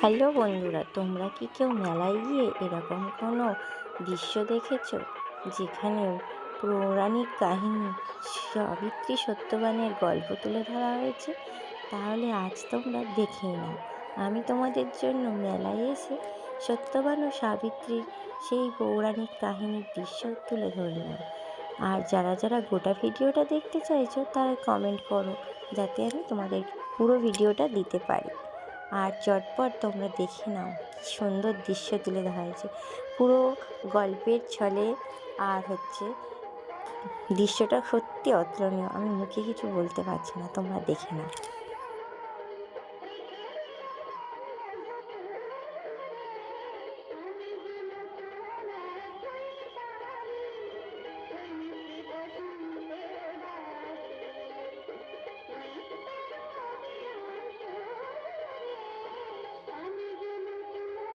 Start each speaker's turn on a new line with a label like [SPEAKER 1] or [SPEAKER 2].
[SPEAKER 1] Hello বন্ধুরা, তোমরা কি কেউ মেলায় গিয়ে এরকম কোনো দৃশ্য দেখেছো যেখানে পৌরাণিক কাহিনী সাবিত্রী সত্যবানের গল্প তুলে ধরা হয়েছে? তাহলে আজ তোমরা দেখেই নাও। আমি তোমাদের জন্য মেলায় এসে সত্যবান ও সাবিত্রীর সেই পৌরাণিক কাহিনীর দৃশ্য তুলে ধরলাম। আর যারা যারা গোটা ভিডিওটা দেখতে চাইছো তারা কমেন্ট করো, যাতে আমি তোমাদের পুরো ভিডিওটা দিতে পারি। আর চটপট তোমরা দেখে নাও, কি সুন্দর দৃশ্য তুলে ধরা হয়েছে পুরো গল্পের ছলে। আর দৃশ্যটা সত্যি অতুলনীয়, আমি মুখে কিছু বলতে পারছি না, তোমরা দেখে নাও।